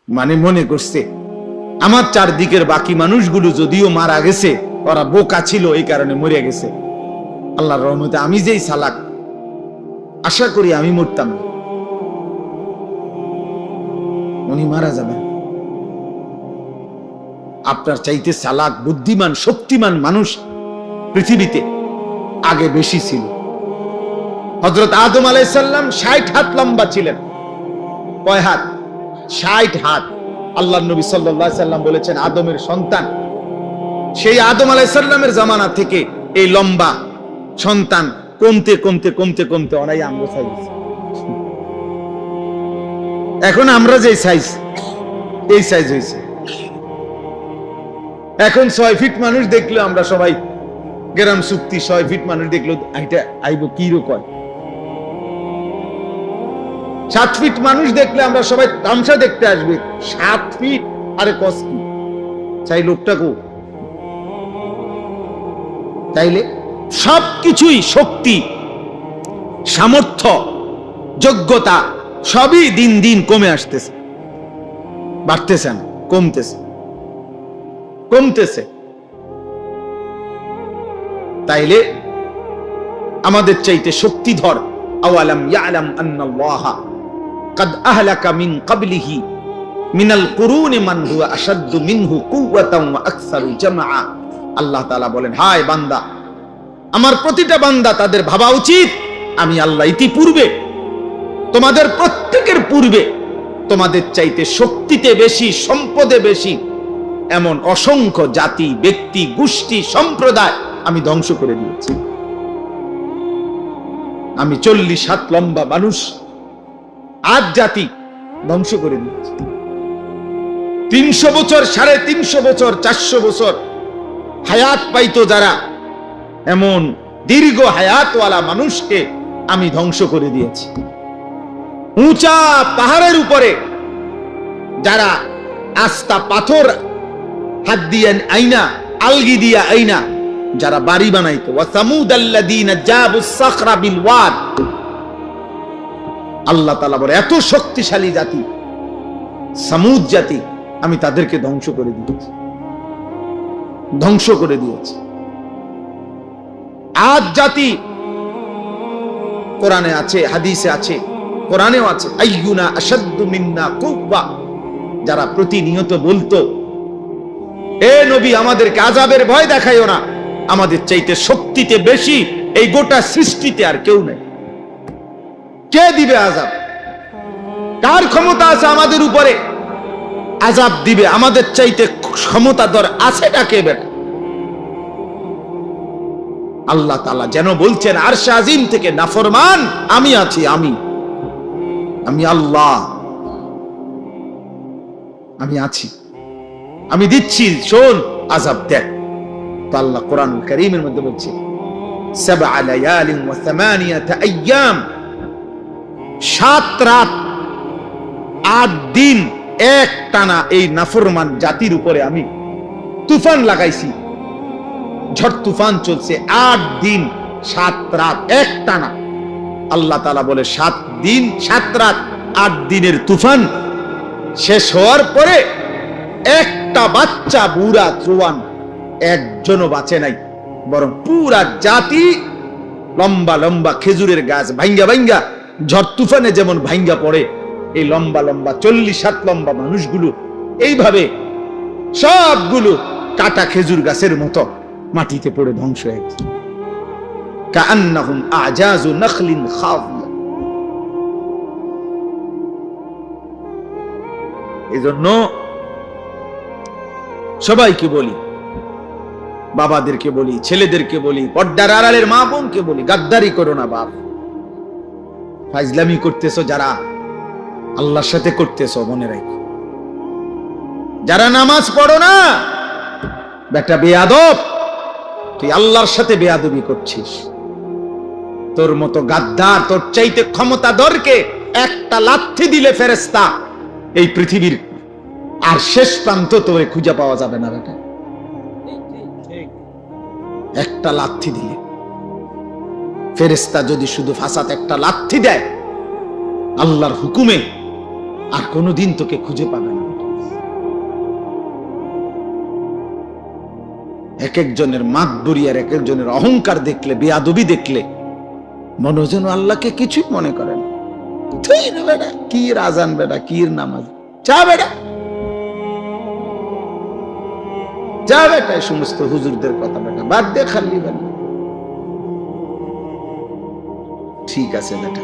মানে মনে করছে আমার চারদিকের বাকি মানুষগুলো যদিও মারা গেছে, ওরা বোকা ছিল এই কারণে মরে গেছে, আল্লাহর রহমতে আমি যেই চালাক, আশা করি আমি মরতাম না। উনি মারা যাবেন। আপনার চাইতে চালাক, বুদ্ধিমান, শক্তিমান মানুষ পৃথিবীতে আগে বেশি ছিল। হযরত আদম আলাইহিস সালাম 60 হাত লম্বা ছিলেন। কয় হাত? 60 হাত। আল্লাহর নবী সাল্লাল্লাহু আলাইহি সাল্লাম বলেছেন আদমের সন্তান, সেই আদম আলাইহিস সালামের জামানা থেকে এই লম্বা সন্তান কমতে কমতে কমতে কমতে অনাই আমরা সাইজ। এখন আমরা যে সাইজ, এই সাইজ হয়েছে। এখন 6 ফিট মানুষ দেখলে আমরা সবাই গ্রাম চুক্তি, 6 ফিট মানুষ দেখলো এটা আইব কি রকম। 7 ফিট মানুষ দেখলে আমরা সবাই তামসা দেখতে আসবে। 7 ফিট আরে কস কি চাই লোকটাকে। তাইলে সবকিছুই শক্তি, সামর্থ্য, যোগ্যতা সবই দিন দিন কমে আসতেছে, বাড়তেছে না, কমতেছে কমতেছে। তাইলে আমাদের চাইতে শক্তিধর আওয়ালাম ইয়ালাম আন্নাল্লাহা কাদ আহলাকা মিন ক্বাবলিহি মিনাল কুরুনি মান হুয়া আশাদ্দু মিনহু কুওয়াতান ওয়া আকসারু জামআ। আল্লাহ তাআলা বলেন, হায় বান্দা, আমার প্রতিটা বান্দা তাদের ভাবা উচিত আমি আল্লাহ ইতিপূর্বে তোমাদের প্রত্যেকের পূর্বে তোমাদের চাইতে শক্তিতে বেশি, সম্পদে বেশি এমন অসংখ্য জাতি, ব্যক্তি, গোষ্ঠী, সম্প্রদায় আমি ধ্বংস করে দিয়েছি। আমি 40 হাত লম্বা মানুষ, 8 জাতি ধ্বংস করে দিয়েছি। 300 বছর, 350 বছর, 400 বছর হায়াত পাইতো যারা, এমন দীর্ঘ হায়াতওয়ালা মানুষকে আমি ধ্বংস করে দিয়েছি। উঁচা পাহাড়ের উপরে যারা আস্তা পাথর হাত দিয়ে আইনা, আলগি দিয়া আইনা যারা বাড়ি বানাইতো, ওয়া সামুদাল্লাযীনা জাবুস সাখরা বিল ওয়াদ। আল্লাহ তাআলা বলে এত শক্তিশালী জাতি সামুদ জাতি, আমি তাদেরকে ধ্বংস করে দিয়েছি, ধ্বংস করে দিয়েছি। আদ জাতি কোরআনে আছে, হাদিসে আছে, কোরআনেও আছে, আইয়ুনা আশাদ্দু মিন্না কুওয়া। যারা প্রতিনিয়ত বলতো, এ নবী আমাদেরকে আযাবের ভয় দেখাইও না, আমাদের চাইতে শক্তিতে বেশি এই গোটা সৃষ্টিতে আর কেউ নেই। কে দিবে আযাব? কার ক্ষমতা আছে আমাদের উপরে আযাব দিবে? আমাদের চাইতে ক্ষমতাধর আছেটা কে বেটা? আল্লাহ তাআলা যেন বলছেন আরশ আজিম থেকে, নাফরমান আমি আছি, আমি আল্লাহ, আমি আছি, আমি দিচ্ছি, শোন আযাব দেখ। তো আল্লাহ কোরআন কারীমের মধ্যে বলছে 7 লায়ালিন ওয়া 8 আইয়াম, 7 রাত 8 দিন এক টানা এই নাফরমান জাতির উপরে আমি তুফান লাগাইছি, ঝড় তুফান চলছে 8 দিন 7 রাত এক টানা। আল্লাহ তাআলা বলে 7 দিন 7 রাত 8 দিনের তুফান শেষ হওয়ার পরে একটা বাচ্চা, বুড়া জওয়ান একজনও বাঁচে নাই, বরং পুরা জাতি লম্বা লম্বা খেজুরের গাছ ভাঙ্গা ভাঙ্গা ঝড় তুফানে যেমন ভাঙ্গা পড়ে, এই লম্বা লম্বা 40 হাত লম্বা মানুষগুলো এইভাবে সবগুলো কাটা খেজুর গাছের মতো মাটিতে পড়ে ধ্বংস হয়ে গেছে। কাআন্নাহুম আজাজু নাখলিন খাবিয়া। এজন্য সবাইকে বলি, বাবাদেরকে বলি, ছেলেদেরকে বলি, পর্দার আড়ালের মা বোনকে বলি, গাদ্দারি করো না বাপ। ফাজলামি করতেছো যারা, আল্লাহর সাথে করতেছো মনে রাখো। যারা নামাজ পড়ো না, বেটা বেয়াদব, তুই আল্লাহর সাথে বেয়াদবি করছিস। তোর মতো গাদ্দার, তোর চাইতে ক্ষমতাধরকে একটা লাথি দিলে ফেরেশতা এই পৃথিবীর আর শেষ প্রান্ত তোরে খুঁজে পাওয়া যাবে না বেটা। একটা লাথি দিলে ফেরেশতা যদি শুধু ফাসাদ একটা লাথি দেয় আল্লাহর হুকুমে, আর কোনোদিন তোকে খুঁজে পাবে না। এক একজনের মাতবুরি আর এক একজনের অহংকার দেখলে, বেয়াদবি দেখলে মনে যেন আল্লাহকে কিছুই মনে করেন। বেটা কি আজান, বেটা কি নামাজ, যা বেটা যা বেটা, এই সমস্ত হুজুরদের কথা বেটা বাদ দে, খালি বেটা। ঠিক আছে বেটা,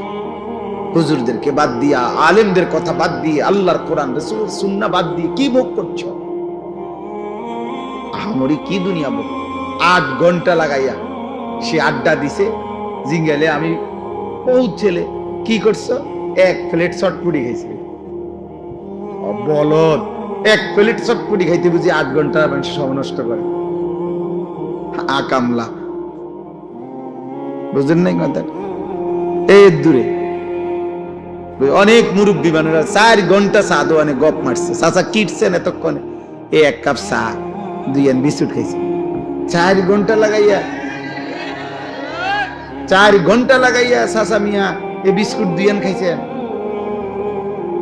হুজুরদেরকে বাদ দিয়া, আলেমদের কথা বাদ দিয়ে, আল্লাহর কোরআন রাসূলের সুন্নাহ বাদ দিয়ে কি ভোগ করছো? আহামরি কি দুনিয়া ভোগ? 8 ঘন্টা লাগাইয়া সে আড্ডা দিছে জিঙ্গালে। আমি পৌঁছেলে কি করছো? 1 প্লেট চটপুটি খাইছে। বলদ, 1 প্লেট চটপুটি খাইতে বুঝি 8 ঘন্টা মানুষ সময় নষ্ট করে? কামলা, বুঝলেন নাই কথা? এই দূরে অনেক মুরব্বী মানুষরা 4 ঘন্টা চা দোয়ানে গপ মারছে, চাচা কিটছেন এতক্ষণে, 1 কাপ চা 2 বিস্কুট খাইছে। 4 ঘন্টা লাগাইয়া চাচা মিয়া এই বিস্কুট 2 খাইছেন।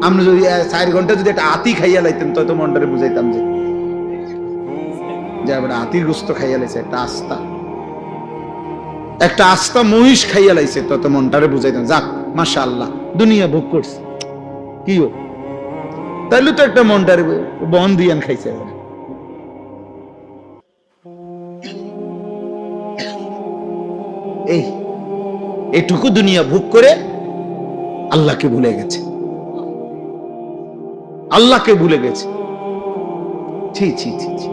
আমরা যদি 4 ঘন্টা যদি একটা আতি খাইয়া লাইতাম তো মনটারে বুঝাইতাম যে বেটা আতির গোস্ত খাইয়া লাইছে, একটা আস্তা মহিষ খাইয়া লাইছে, তত মনটারে বুঝাইতাম যাক মাশাআল্লাহ দুনিয়া ভোগ করছে। কি হোক তাইলে তো একটা মনটারে বন দিয়ান খাইছে। এইটুকু দুনিয়া ভোগ করে আল্লাহকে ভুলে গেছে, আল্লাহকে ভুলে গেছে। ছি ছি ছি ছি,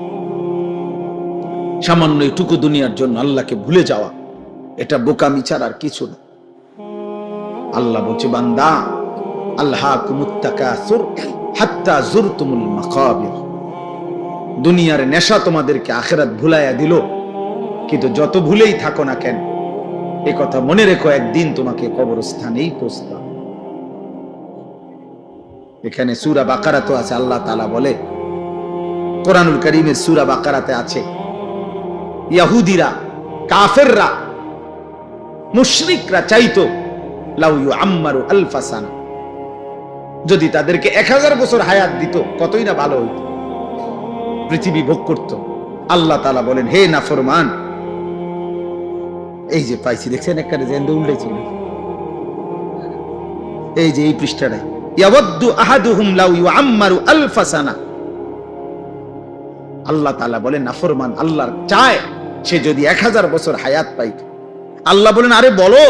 সামান্য এটুকু দুনিয়ার জন্য আল্লাহকে ভুলে যাওয়া, এটা বোকামি ছাড়া আর কিছু না। আল্লাহ বলছে বান্দা, আল্লাহাকুমুত তাকাসুর হাত্তা যুরতুমুল মাকাবির, দুনিয়ার নেশা তোমাদেরকে আখিরাত ভুলাইয়া দিল। কিন্তু যত ভুলেই থাকো না কেন, এই কথা মনে রেখো, একদিন তোমাকে কবরস্থানেই পৌঁছতে হবে। এখানে সূরা বাকারাতে আছে, আল্লাহ তাআলা বলে, কোরআনুল কারীমের সূরা বাকারাতে আছে, ইহুদিরা, কাফেররা, মুশরিকরা চাইতো লাউ ইউআম্মারু আলফা সানা, যদি তাদেরকে 1000 বছর হায়াত দিত কতই না ভালো হইত, পৃথিবী ভোগ করত। আল্লাহ তাআলা বলেন, হে নাফরমান, এই যে পাইছি দেখছেন একটা জেন্দ উল্টেছিল, এই যে এই পৃষ্ঠাটাই, ইয়াওয়াদ্দু আহাদুহুম লাউ ইউআম্মারু আলফা সানা। আল্লাহ তাআলা বলেন নাফরমান আল্লাহর চায় সে যদি 1000 বছর হায়াত পাইত। আল্লাহ বলেন, আরে বলো,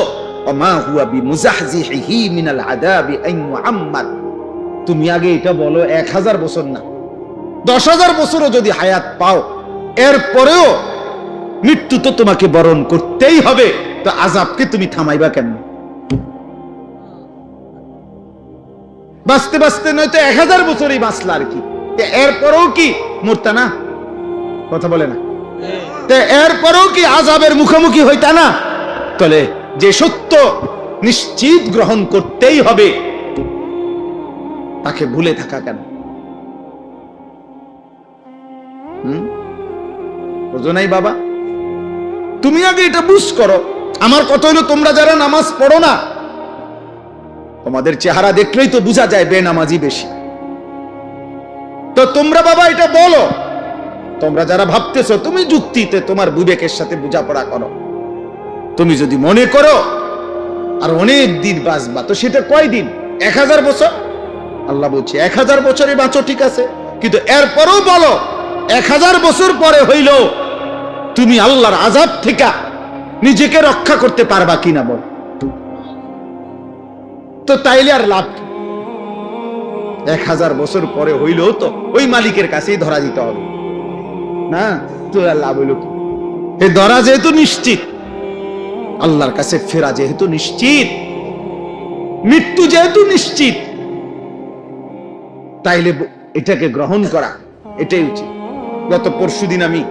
ওমা হুয়া বিমুজাহজিহি মিনাল আযাবি আন ইউআম্মার, তুমি আগে এটা বলো 1000 বছর না 10,000 বছরও যদি হায়াত পাও, এরপরেও মৃত্যু তো তোমাকে বরণ করতেই হবে, তো আযাবকে তুমি থামাইবা কেন? বাঁচতে বাঁচতে নয়তো 1000 বছরই বাঁচলা আর কি, এরপরেও কি মরতা না? কথা বলে না, এরপরেও কি আযাবের মুখোমুখি হইতা না? তাহলে যে সত্য নিশ্চিত গ্রহণ করতেই হবে, তাকে ভুলে থাকা কেন? বুঝো নাই বাবা? তুমি আগে এটা বুঝ করো। আমার কথা হলো, তোমরা যারা নামাজ পড়ো না, তোমাদের চেহারা দেখলেই তো বোঝা যায় বেনামাজি বেশি। তো তোমরা বাবা এটা বলো, তোমরা যারা ভাবতেছো, তুমি যুক্তিতে তোমার বিবেকের সাথে বোঝাপড়া করো। তুমি যদি মনে করো আর অনেক দিন বাঁচবা, তো সেটা কয় দিন? 1000 বছর? আল্লাহ বলছে 1000 বছরে বাঁচো, ঠিক আছে, কিন্তু এরপরও বলো 1000 বছর পরে হইল তুমি আল্লাহর আযাব থেকে নিজেকে রক্ষা করতে পারবা কিনা বল। তো তাইলে আর লাভ কি? 1000 বছর পরে হইলেও তো ওই মালিকের কাছেই ধরা দিতে হবে না, তো আর লাভ হইল কি? এই ধরা যেহেতু নিশ্চিত, আল্লাহর কাছে ফেরা যেহেতু নিশ্চিত, মৃত্যু যেহেতু নিশ্চিত, তাইলে এটাকে গ্রহণ করা এটাই উচিত। গত পরশুদিন আমি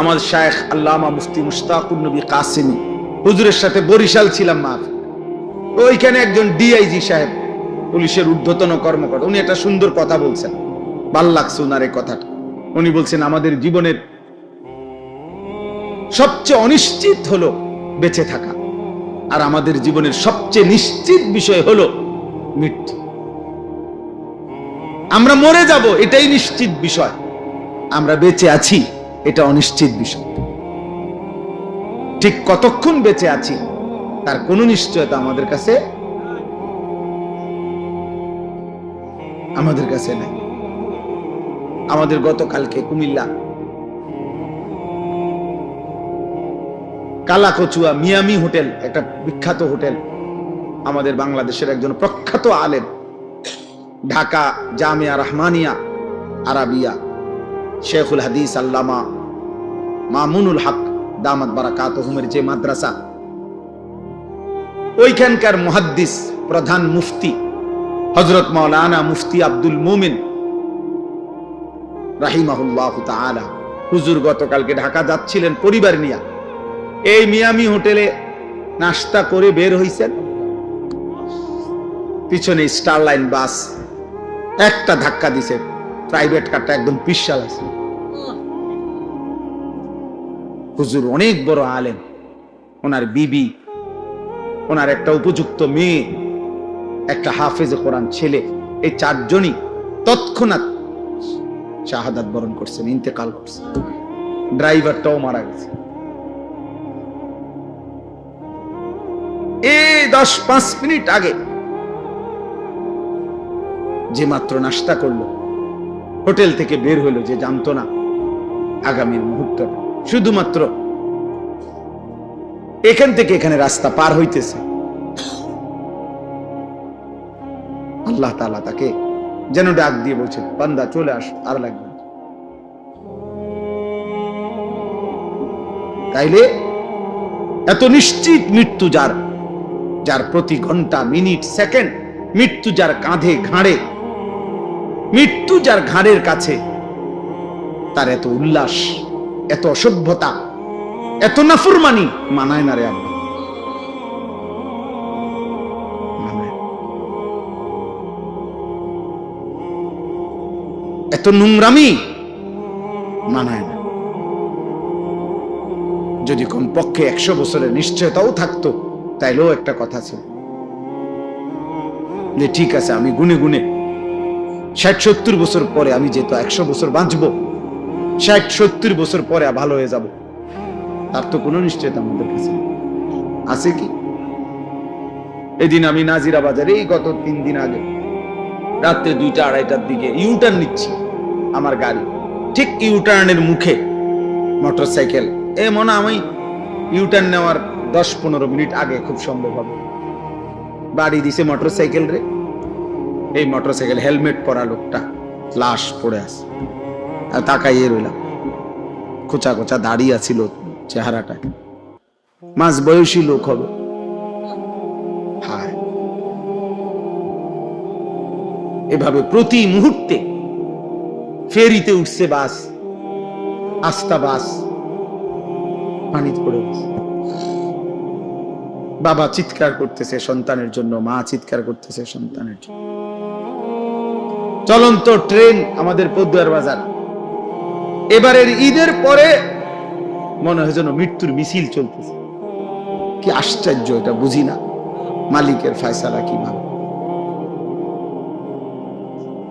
আমার শায়েখ আল্লামা মুফতি মুশতাকুর নবী কাসেমি হুজুরের সাথে বরিশাল ছিলাম। ওইখানে একজন ডিআইজি সাহেব, পুলিশের ঊর্ধ্বতন কর্মকর্তা, উনি একটা সুন্দর কথা বলছেন, ভাল লাগছে ওনার এই কথাটা। উনি বলছেন, আমাদের জীবনের সবচেয়ে অনিশ্চিত হলো বেঁচে থাকা, আর আমাদের জীবনের সবচেয়ে নিশ্চিত বিষয় হলো মৃত্যু। আমরা মরে যাব, এটাই নিশ্চিত বিষয়, আমরা বেঁচে আছি এটা অনিশ্চিত বিষয়। ঠিক কতক্ষণ বেঁচে আছি তার কোনো নিশ্চয়তা আমাদের কাছে নাই। আমাদের গতকালকে কুমিল্লা কালাকচুয়া মিয়ামি হোটেল, একটা বিখ্যাত হোটেল, আমাদের বাংলাদেশের একজন প্রখ্যাত আলেম, ঢাকা জামিয়া রহমানিয়া আরাবিয়া শেখুল হাদিস আল্লামা মামুনুল হক দামাত বারাকাতুহুমের যে মাদ্রাসা, ওইখানকার মুহাদ্দিস প্রধান মুফতি হযরত মাওলানা মুফতি আব্দুল মুমিন রাহিমাহুল্লাহু তাআলা হুজুর গতকালকে ঢাকা যাচ্ছিলেন পরিবার নিয়ে, এই মিয়ামি হোটেলে নাস্তা করে বের হইছেন, পিছনে স্টারলাইন বাস একটা ধাক্কা দিছে, প্রাইভেট কারটা একদম পিছাল আছে। হুজুর অনেক বড় আলেম, ওনার বিবি, ওনার একটা উপযুক্ত মেয়ে, একটা হাফেজে কোরআন ছেলে, এই চারজনই তৎক্ষণাৎ শাহাদাত বরণ করছেন, ইন্তেকাল করছেন। ড্রাইভারটাও মারা গেছে। এই 10-5 মিনিট আগে যে মাত্র নাস্তা করলো, হোটেল থেকে বের হলো, যে জানতো না আগামীর মুহূর্ত শুধুমাত্র এখান থেকে এখানে রাস্তা পার হইতেছে, আল্লাহ তাআলা তাকে যেন ডাক দিয়ে বলছে, বান্দা চলে আস, আর লাগবে। তাইলে এত নিশ্চিত মৃত্যু যার প্রতি ঘন্টা মিনিট সেকেন্ড মৃত্যু, যার কাঁধে ঘাড়ে মৃত্যু, যার ঘাড়ের কাছে, তার এত উল্লাস, এত অসভ্যতা, এত নাফরমানি মানায় না রে আব্বা, এত নোংরামি মানায় না। যদি কোন পক্ষে 100 বছরের নিশ্চয়তাও থাকতো, তাইলেও একটা কথা ছিল যে ঠিক আছে, আমি গুনে গুনে 60-70 বছর পরে আমি যেহেতু 100 বছর বাঁচবো, 60-70 বছর পরে ভালো হয়ে যাব, তার তো কোনো নিশ্চয়তা আমাদের কাছে আছে কি? এদিন আমি নাজিরা বাজারে এই গত 3 দিন আগে রাত্রে 2টা-2:30টার দিকে ইউটার্ন নিচ্ছি, আমার গাড়ি ঠিক ইউটার্নের মুখে মোটরসাইকেল, মনে আমি ইউটার্ন নেওয়ার 10-15 মিনিট আগে খুব সম্ভব হবে বাড়ি দিছে মোটরসাইকেল রে। এই মোটরসাইকেল হেলমেট পরা লোকটা লাশ পড়ে আছে, আর তাকাইয়ে রইলাম, খোঁচা খোঁচা দাড়ি আছিল চেহারাটা, মাঝ বয়সী লোক হবে। হায়, এভাবে প্রতি মুহূর্তে ফেরিতে উঠছে বাস, আস্তা বাস পানিতে পড়ে গেছে। বাবা চিৎকার করতেছে সন্তানের জন্য, মা চিৎকার করতেছে সন্তানের জন্য। চলন্ত ট্রেন আমাদের পদ্মার বাজার, এবারের ঈদের পরে মনে হয় যেন মৃত্যুর মিছিল চলতেছে। কি আশ্চর্য, এটা বুঝি না মালিকের ফয়সালা কি ভালো।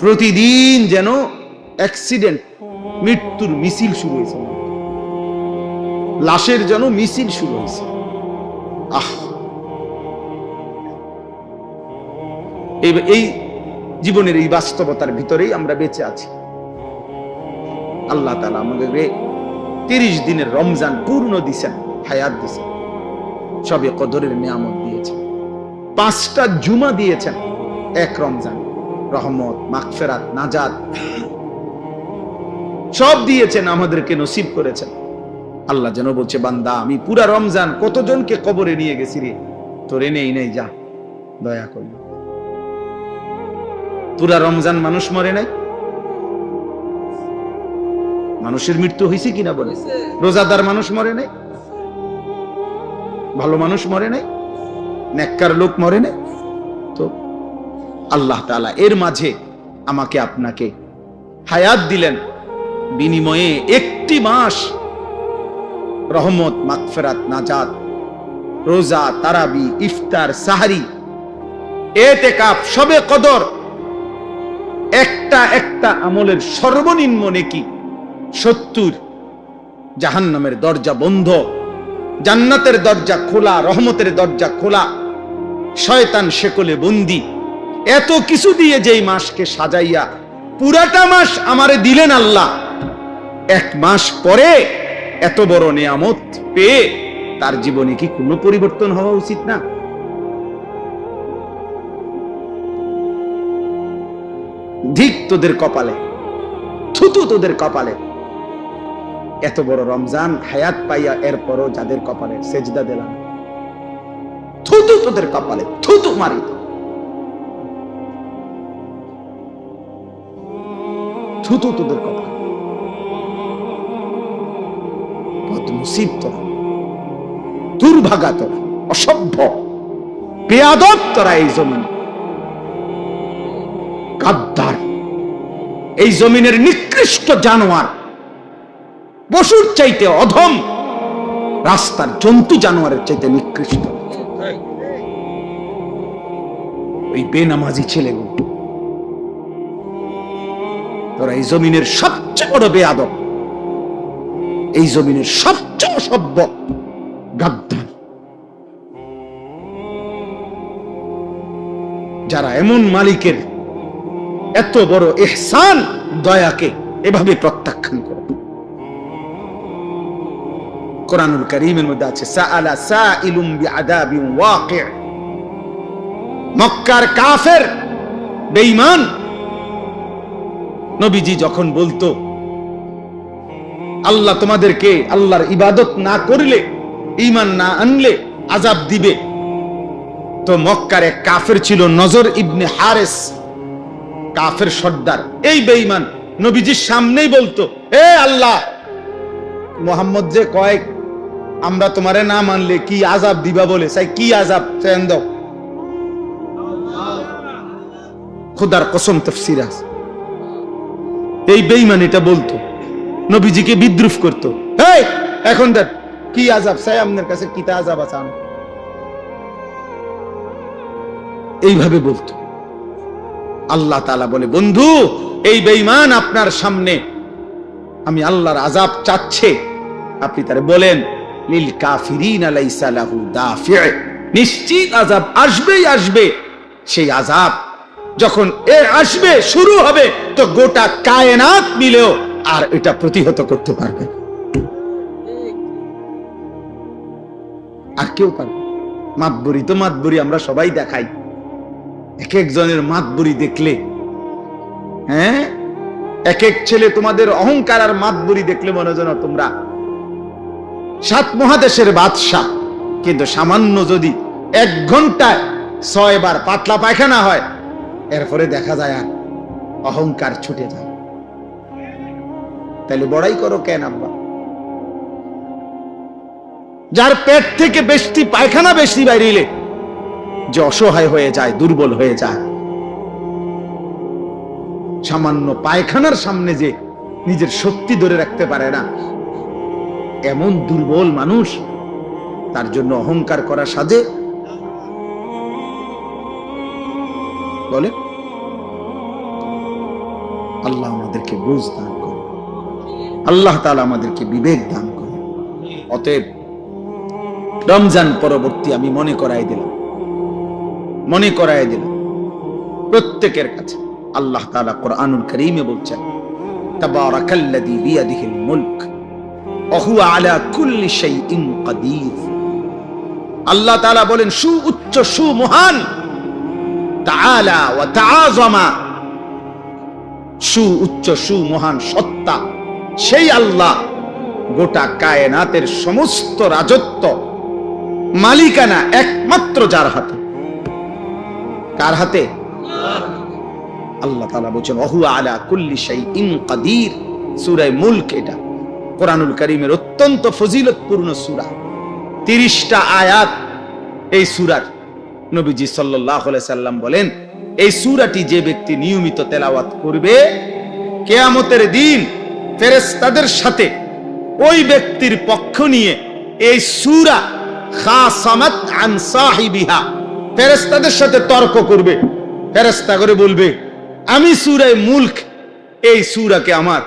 প্রতিদিন যেন অ্যাক্সিডেন্ট, মৃত্যুর মিছিল শুরু হয়েছে, লাশের যেন মিছিল শুরু হয়েছে। এই জীবনের এই বাস্তবতার ভিতরেই আমরা বেঁচে আছি। আল্লাহ তাআলা আমাদের 30 দিনের রমজান পূর্ণ দিয়েছেন, হায়াত দিয়েছেন, সবে কদরের নিয়ামত দিয়েছেন, 5টা জুমা দিয়েছেন এক রমজান, রহমত, মাগফিরাত, নাজাত সব দিয়েছেন, আমাদেরকে নসিব করেছেন। আল্লাহ যেন বলছে, বান্দা আমি পুরা রমজান কতজনকে কবরে নিয়ে গেছি রে, তোরে নেই যা, দয়া করি। পুরা রমজান মানুষ মরে নাই, মানুষের মৃত্যু হয়েছে কিনা বলে? রোজাদার মানুষ মরে নাই, ভালো মানুষ মরে নাই, নেককার লোক মরে নাই। তো আল্লাহ তাআলা এর মাঝে আমাকে আপনাকে হায়াত দিলেন, বিনিময়ে 1টি মাস রহমত, মাগফিরাত, নাজাত, রোজা, তারাবি, ইফতার, সাহারি, ইতিকাফ, শবে কদর, একটা একটা আমলের সর্বনিম্ন নেকি 70, জাহান্নামের দরজা বন্ধ, জান্নাতের দরজা খোলা, রহমতের দরজা খোলা, শয়তান শেকলে বন্দী। এত কিছু দিয়ে যেই মাসকে সাজাইয়া পুরাটা মাস আমারে দিলেন আল্লাহ, 1 মাস পরে এত বড় নিয়ামত পেয়ে তার জীবনে কি কোনো পরিবর্তন হওয়া উচিত না? ধিক তোদের কপালে, থুতু তোদের কপালে। এত বড় রমজান হায়াত পাইয়া এরপরও যাদের কপালে সেজদা দিলাম, থুতু তোদের কপালে, থুতু মারি। থুতু তোদের কপালে। বদনসিব তোরা, দুর্ভাগা তোরা, অসভ্য বেয়াদব তোরা, এই জমিন গাদ্দার, এই জমিনের নিকৃষ্ট জানোয়ার, পশুর চাইতে অধম, রাস্তার জন্তু জানোয়ারের চাইতে নিকৃষ্ট ওই বেনামাজি ছেলেগুলো। তোরা এই জমিনের সবচেয়ে বড় বেয়াদব, এই জমিনের সবচেয়ে অসভ্য গাদ্দার। যারা এমন মালিকের এত বড় ইহসান দয়াকে এভাবে প্রত্যাখ্যান করে। কোরআনুল কারীমের মধ্যে আছে সাআলা সাইলুম বিআযাবিন ওয়াকি'। মক্কার কাফের বেঈমান নবীজি যখন বলতো আল্লাহ তোমাদেরকে আল্লাহর ইবাদত না করলে, ঈমান না আনলে আযাব দিবে, তো মক্কার এক কাফের ছিল নজর ইবনে হারিস, কাফের সর্দার। এই বেঈমান নবীজির সামনেই বলতো, এ আল্লাহ, মুহাম্মদ যে কয় আমরা তোমারে না মানলে কি আযাব দিবা বলে, চাই কি আযাব চাই দাও। খোদার কসম তাফসীর আছে। এই বেঈমান এটা বলতো, নবীজিকে বিদ্রুপ করতো। এই এখন দেখ কি আযাব চাই, আপনার কাছে কি তা আযাব আছে, এইভাবে বলতো। আল্লাহ তাআলা বলে, বন্ধু এই বেঈমান আপনার সামনে আমি আল্লাহর আযাব চাচ্ছে, আপনি তারে বলেন লিল কাফিরিনা লাইসা লাহু দাফি', নিশ্চিত আযাব আসবেই আসবে। সেই আযাব যখন আসবে, শুরু হবে, তো গোটা কায়নাত মিলেও আর এটা প্রতিহত করতে পারবে আর কেউ পারবে। মাতবুরি তো মাতবুরি আমরা সবাই দেখাই, এক একজনের মাতবুরি দেখলে, হ্যাঁ, এক এক ছেলে তোমাদের অহংকার আর মাতবুরি দেখলে মনে যেন তোমরা 7 মহাদেশের বাদশাহ। কিন্তু সামান্য যদি 1 ঘন্টায় 6 বার পাতলা পায়খানা হয়, এরপরে দেখা যায় আর অহংকার ছুটে যায়। তাহলে বড়াই করো কেন আব্বা? যার পেট থেকে বেশি পায়খানা বেশি বাইরিলে যে অসহায় হয়ে যায়, দুর্বল হয়ে যায়, সামান্য পায়খানার সামনে যে নিজের শক্তি ধরে রাখতে পারে না, এমন দুর্বল মানুষ, তার জন্য অহংকার করা সাজে? বলে আল্লাহ আমাদেরকে বুঝ দান করে, আল্লাহ তাআলা আমাদেরকে বিবেক দান করে। অতএব রমজান পরবর্তী আমি মনে করাই দিলাম প্রত্যেকের কাছে, আল্লাহ তাআলা কোরআনুল কারীমে বলছেন, তাবারাকাল্লাযী বিয়াদিহিল মুলক ওয়া হুয়া আলা কুল্লি শাইইন কাদির। আল্লাহ তাআলা বলেন, সুউচ্চ সুমহান, তাআলা ওয়া তাআযামা, সুউচ্চ সুমহান সত্তা সেই আল্লাহ, গোটা কায়নাতের সমস্ত রাজত্ব মালিকানা একমাত্র যার হাতে। কার হাতে? আল্লাহ তাআলা বলেন ওয়া হুয়া আলা কুল্লি শাইইন কাদির। সূরা মুলক, এটা কোরআনুল কারীমের অত্যন্ত ফজিলতপূর্ণ সূরা। 30টা আয়াত এই সূরার। নবীজি সাল্লাল্লাহু আলাইহি সাল্লাম বলেন, এই সূরাটি যে ব্যক্তি নিয়মিত তেলাওয়াত করবে, কিয়ামতের দিন ফেরেশতাদের সাথে ওই ব্যক্তির পক্ষ নিয়ে এই সূরা খাসামাত আন সাহিবিহা, ফেরেশতাদের সাথে তর্ক করবে। ফেরেশতা করে বলবে, আমি সূরা মুলক, এই সূরাকে আমার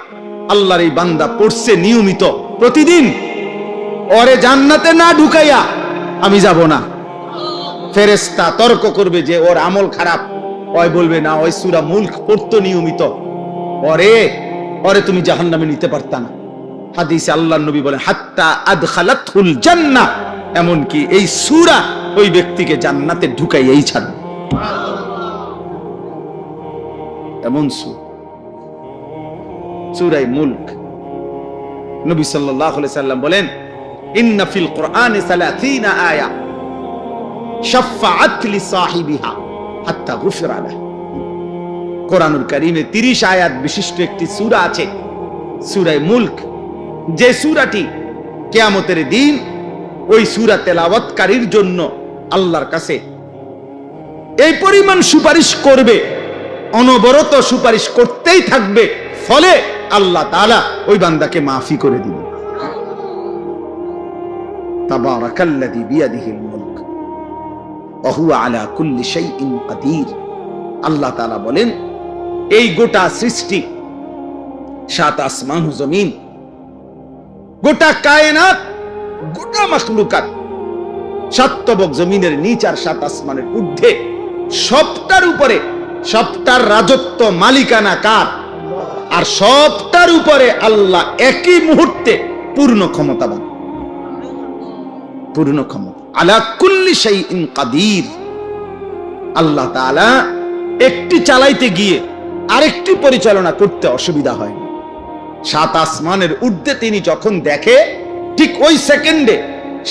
আল্লাহর এই বান্দা পড়ছে নিয়মিত প্রতিদিন, ওরে জান্নাতে না ঢুকাইয়া আমি যাব না। ফেরেশতা তর্ক করবে যে ওর আমল খারাপ, ওই বলবে না ওই সূরা মুলক পড়তো নিয়মিত, ওরে তুমি জাহান্নামে নিতে পারতা না। হাদিসে আল্লাহর নবী বলেন হাত্তা আদখালাতুল জান্নাহ, এমন কি এই সূরা ওই ব্যক্তিকে জান্নাতে ঢুকাইয়াই ছাড়বে। এমন সূরা মুলক। নবী সাল্লাল্লাহু আলাইহি সাল্লাম বলেন ইন্না ফিল কুরআনি 30 আয়া শাফাআত লিসাহিবিহা হাত্তা গুফিরা লাহু। কোরআনুল কারীমে 30 আয়াত বিশিষ্ট একটি সূরা আছে, সূরা মুলক, যে সূরাটি কিয়ামতের দিন ওই সূরা তেলাওয়াতকারীর জন্য আল্লাহর কাছে এই পরিমাণ সুপারিশ করবে, অনবরত সুপারিশ করতেই থাকবে, ফলে আল্লাহ তাআলা ওই বান্দাকে মাফি করে দিবেন। তাবারাকাল্লাযী বিয়াদিহিল মুলক ওয়া হুয়া আলা কুল্লি শাইইন কাদির। আল্লাহ তাআলা বলেন এই গোটা সৃষ্টি, 7 আসমান ও জমিন, গোটা কায়নাত, গোটা মাখলুকাত, 7 তবক জমিনের নিচ আর 7 আসমানের ঊর্ধ্বে, সবটার উপরে, সবটার রাজত্ব মালিকানা কার? আর সবটার উপরে আল্লাহ একই মুহূর্তে পূর্ণ ক্ষমতাবান, পূর্ণ ক্ষমতা। আলা কুল্লি শাইইন কাদির। আল্লাহ তাআলা একটি চালাইতে গিয়ে আরেকটি পরিচালনা করতে অসুবিধা হয় না। 7 আসমানের ঊর্ধ্বে তিনি যখন দেখে, ঠিক ওই সেকেন্ডে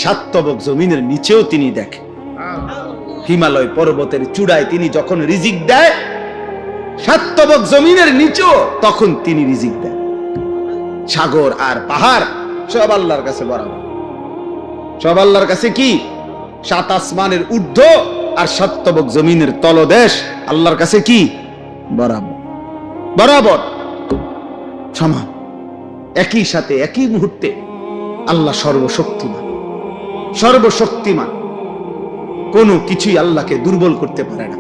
7 তবক জমিনের নিচেও তিনি দেখে। হিমালয় পর্বতের চূড়ায় তিনি যখন রিজিক দেয়, 7 তবক জমিনের নিচেও তখন তিনি রিজিক দেন। সাগর আর পাহাড় সব আল্লাহর কাছে বরাবর, সব আল্লাহর কাছে কি? 7 আসমানের ঊর্ধ্ব আর 7 তবক জমিনের তলদেশ আল্লাহর কাছে কি? বরাবর, বরাবর সমান। একই সাথে একই মুহূর্তে আল্লাহ সর্বশক্তিমান, সর্বশক্তিমান। কোনো কিছুই আল্লাহকে দুর্বল করতে পারে না,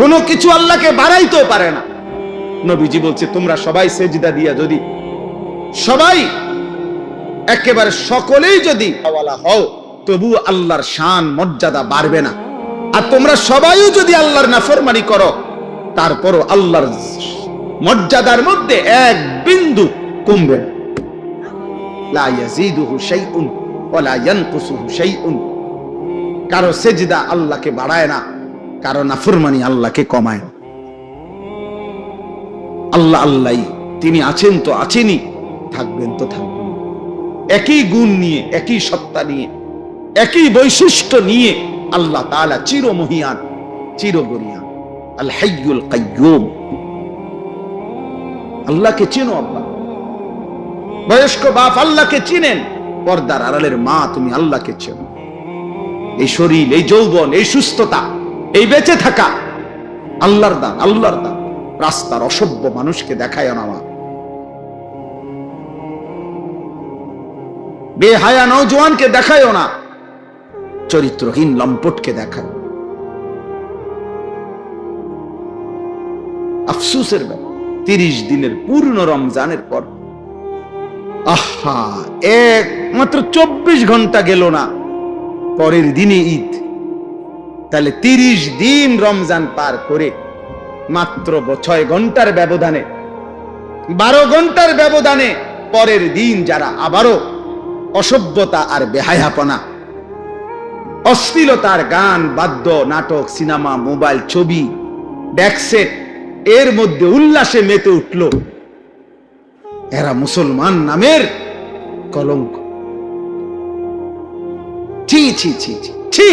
কোনো কিছু আল্লাহকে বাড়াইতেও পারে না। নবীজি বলছে তোমরা সবাই সেজদা দিয়া, যদি সবাই একেবারে সকলেই যদি ওয়ালা হও, তবু আল্লাহর শান মর্যাদা বাড়বে না। আর তোমরা সবাইও যদি আল্লাহর নাফরমানি করো, তারপরও আল্লাহর মর্যাদার মধ্যে এক বিন্দু কমবে না। লা ইয়াজিদুহু শাইউন ওয়া লা ইয়ানকুসুহু শাইউন। কারো সেজদা আল্লাহকে বাড়ায় না, কারো নাফরমানি আল্লাহকে কমায় না। আল্লাহ আল্লাহই, তিনি আছেন তো আছেনই, থাকবেন তো থাকবেন। একই গুণ নিয়ে, একই সত্তা নিয়ে, একই বৈশিষ্ট্য নিয়ে আল্লাহ তাআলা চিরমহিয়ান, চিরগরিয়ান, আল হাইয়ুল কাইয়্যুম। আল্লাহকে চিনো আব্বা, বয়স্ক বাপ আল্লাহকে চিনেন, পর্দার আড়ালের মা তুমি আল্লাহকে চেনো। এই শরীর, এই যৌবন, এই সুস্থতা, এই বেঁচে থাকা আল্লাহর দান, আল্লাহর দান। রাস্তার অসভ্য মানুষকে দেখায় না, বেহায়া নওজোয়ানকে দেখায় না, চরিত্রহীন লম্পটকে দেখায়। আফসোসের ব্যাপার, 30 দিনের পূর্ণ রমজানের পর, আহা, মাত্র 24 ঘন্টা গেল না, পরের দিনে ঈদ। তাহলে 30 দিন রমজান পার করে মাত্র 6 ঘন্টার ব্যবধানে, 12 ঘন্টার ব্যবধানে পরের দিন যারা আবারও অসভ্যতা আর বেহায়াপনা, অশ্লীলতার গান, বাদ্য, নাটক, সিনেমা, মোবাইল, ছবি, ব্যাকসেট, এর মধ্যে উল্লাসে মেতে উঠল, এরা মুসলমান নামের কলঙ্ক। ছি ছি ছি ছি।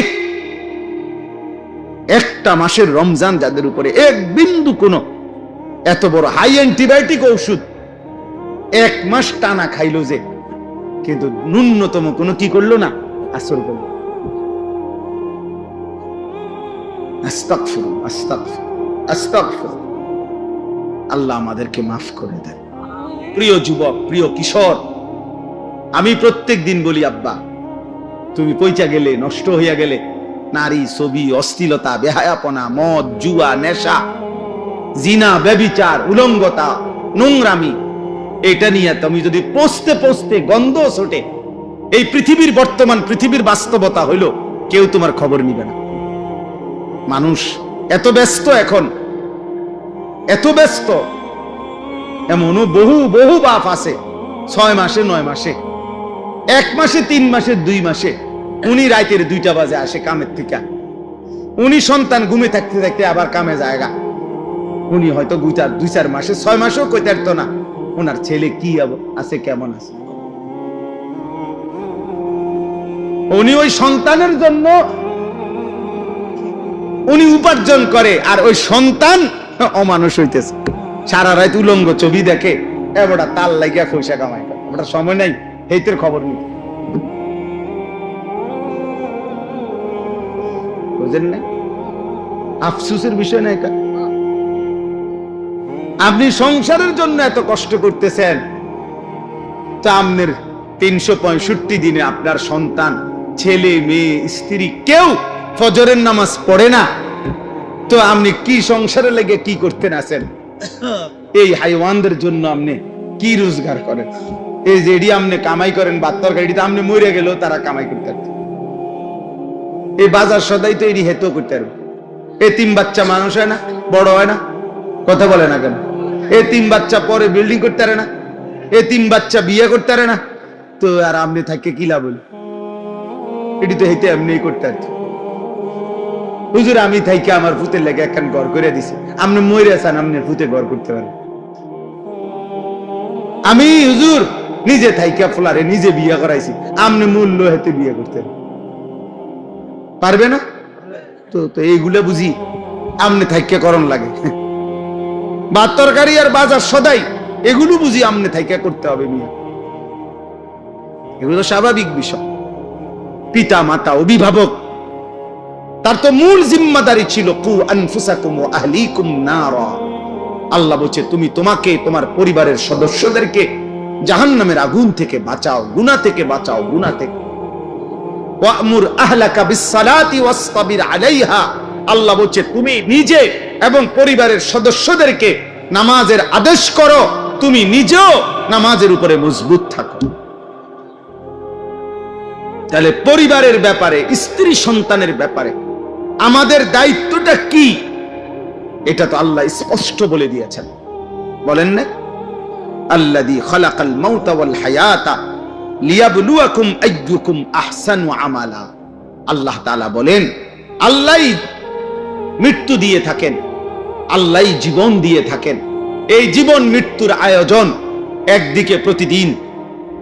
একটা মাসের রমজান যাদের উপরে এক বিন্দু কোনো এত বড় হাই অ্যান্টিবায়োটিক ঔষধ 1 মাস টানা খাইলো যে, কিন্তু ন্যূনতম কোনো কি করলো না, আসর করলো। আস্তাগফিরুল্লাহ, আস্তাগফিরুল্লাহ, আস্তাগফিরুল্লাহ। আল্লাহ আমাদেরকে মাফ করে দেন। প্রিয় যুবক, প্রিয় কিশোর, আমি প্রত্যেক দিন বলি আব্বা, তুমি পয়চা গেলে, নষ্ট হইয়া গেলে, নারী, ছবি, অশ্লীলতা, বেহায়াপনা, মদ, জুয়া, নেশা, জিনা, ব্যভিচার, উলঙ্গতা, নোংরামি, এটা নিয়ে তুমি যদি পৌঁছতে পৌঁছতে গন্ধ ছোটে, এই পৃথিবীর বর্তমান পৃথিবীর বাস্তবতা হইল কেউ তোমার খবর নিবে না। মানুষ এত ব্যস্ত, এখন এত ব্যস্ত, এমনও বহু বহু বাপ আছে 6 মাসে 9 মাসে, 1 মাসে 3 মাসে 2 মাসে, উনি রাতের 2টা বাজে আসে কামের থেকে, উনি সন্তান ঘুমে থাকতে থাকতে আবার কামে জায়গা, উনি হয়তো 2-4 মাসে 6 মাসেও কইতে পারতো না ওনার ছেলে কি আছে কেমন আছে। উনি ওই সন্তানের জন্য উনি উপার্জন করে, আর ওই সন্তান অমানুষ হইতেছে, সারা রাত উলঙ্গ ছবি দেখে, এবার তাল লাগিয়া পয়সা কামাই করে, ওটার সময় নাই হেইতের খবর নিতে। বুঝেন না? আফসোসের বিষয় নাই। আপনি সংসারের জন্য এত কষ্ট করতেছেন, তা আপনার 365 দিনে আপনার সন্তান, ছেলে মেয়ে, স্ত্রী কেউ ফজরের নামাজ পড়ে না, তো আপনি কি সংসারে লেগে কি করতেন আছেন? এই হাইওয়ানদের জন্য আপনি কি রোজগার করেন? এই যে এডি আপনি কামাই করেন বাত্তর গাড়িতে, আপনি মরে গেলেও তারা কামাই করতে পারত। এই বাজার সদাই তো এডি হেতু করতে পারবে। এতিম বাচ্চা মানুষ হয় না, বড় হয় না, কথা বলে না কেন? এতিম বাচ্চা পরে বিল্ডিং করতে পারে না, এতিম বাচ্চা বিয়ে করতে পারে না, তো আর আপনি থাকে কি লাভ হইল? এটি তো হেঁটে এমনি করতে পারত। হুজুর আমি থাইকে আমার ভূতের লেগে একখান ঘর করে দিছি, আপনি মরে আছেন, আপনি ভূতে ঘর করতে পারেন। আমি হুজুর নিজে থাইকা ফলারে নিজে বিয়ে করাইছি, আপনি মূল্য হেতে বিয়ে করতে পারবে না? তো এইগুলা বুঝি আপনি থাইকা করণ লাগে। ভাত তরকারি আর বাজার সদাই এগুলো বুঝি আমনে থাইকা করতে হবে মিয়া। এগুলো স্বাভাবিক বিষয়। পিতা মাতা অভিভাবক, তার তো মূল জিম্মাদারি ছিল কু আনফুসাকুম ওয়া আহলিকুম নারা। আল্লাহ বলছে তুমি তোমাকে তোমার পরিবারের সদস্যদেরকে জাহান্নামের আগুন থেকে বাঁচাও, গুনাহ থেকে বাঁচাও, গুনাহ থেকে। ওয়া'মুর আহলাকা বিস-সালাতি ওয়াসতাবির আলাইহা। আল্লাহ বলছে তুমি নিজে এবং পরিবারের সদস্যদেরকে নামাজের আদেশ করো, তুমি নিজেও নামাজের উপরে মজবুত থাকো। তাহলে পরিবারের ব্যাপারে, স্ত্রী সন্তানের ব্যাপারে আমাদের দায়িত্বটা কি, এটা তো আল্লাহ স্পষ্ট বলে দিয়েছেন। বলেন না, আল্লাযী খালাকাল মাউতা ওয়াল হায়াতা লিয়াবলুয়াকুম আইয়ুকুম আহসানু আমালা। আল্লাহ তাআলা বলেন আল্লাহই মৃত্যু দিয়ে থাকেন, আল্লাহই জীবন দিয়ে থাকেন। এই জীবন মৃত্যুর আয়োজন, একদিকে প্রতিদিন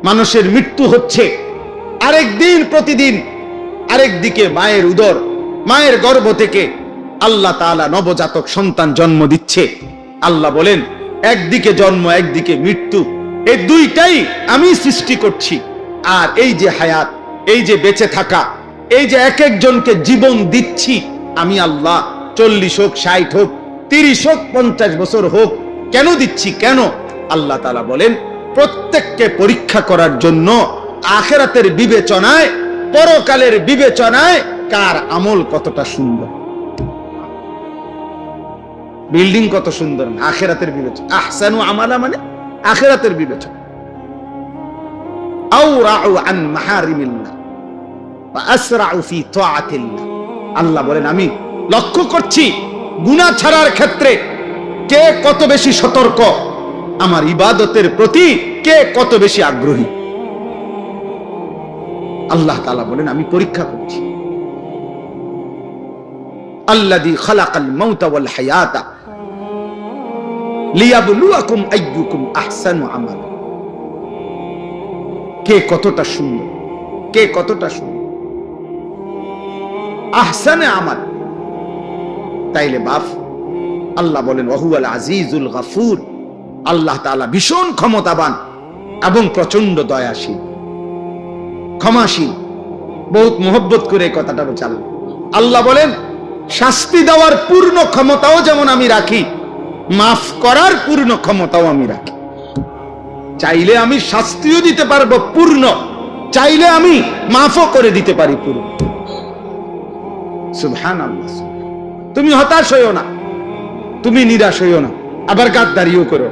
মানুষের মৃত্যু হচ্ছে, আরেকদিন প্রতিদিন আরেকদিকে মায়ের উদর, মায়ের গর্ভ থেকে আল্লাহ তাআলা নবজাতক সন্তান জন্ম দিচ্ছে। আল্লাহ বলেন একদিকে জন্ম একদিকে মৃত্যু, এই দুইটাই আমি সৃষ্টি করছি। আর এই যে হায়াত, এই যে বেঁচে থাকা, এই যে এক একজনকে জীবন দিচ্ছি আমি আল্লাহ, 40 হোক 60 হোক 30 হোক 50 বছর হোক, কেন দিচ্ছি? কেন? আল্লাহ তাআলা বলেন প্রত্যেককে পরীক্ষা করার জন্য, আখিরাতের বিবেচনায়, পরকালের বিবেচনায় কার আমল কতটা সুন্দর, বিল্ডিং কত সুন্দর, আখিরাতের বিবেচনা। আহসানু আমালা মানে আখিরাতের বিবেচনা। আওরাউ আন মাহারিমিল্লাহ ওয়া আসরাউ ফি তাআতিল্লাহ। আল্লাহ বলেন আমি লক্ষ্য করছি গুনাহ ছাড়ার ক্ষেত্রে কে কত বেশি সতর্ক, আমার ইবাদতের প্রতি কে কত বেশি আগ্রহী। আল্লাহ তাআলা বলেন আমি পরীক্ষা করছি। আল্লাযী খালাকাল মাউতা ওয়াল হায়াতা লিয়াবলুয়াকুম আইয়ুকুম আহসানু আমালা। কে কতটা সুন্দর, কে কতটা সুন্দর, আহসানে আমাল। তাইলে বাপ, আল্লাহ বলেন ওয়াহুয়াল আজিজুল গাফুর। আল্লাহ তাআলা ভীষণ ক্ষমতাবান এবং প্রচন্ড দয়াশীল, ক্ষমাশীল। বহুত মোহব্বত করে কথাটা বলছেন। আল্লাহ বলেন শাস্তি দেওয়ার পূর্ণ ক্ষমতাও যেমন আমি রাখি, মাফ করার পূর্ণ ক্ষমতাও আমি রাখি। চাইলে আমি শাস্তিও দিতে পারবো পূর্ণ, চাইলে আমি মাফও করে দিতে পারি পূর্ণ। সুবহানাল্লাহ। তুমি হতাশ হইও না, তুমি নিরাশ হইও না, আবার গাদ্দারিও করো।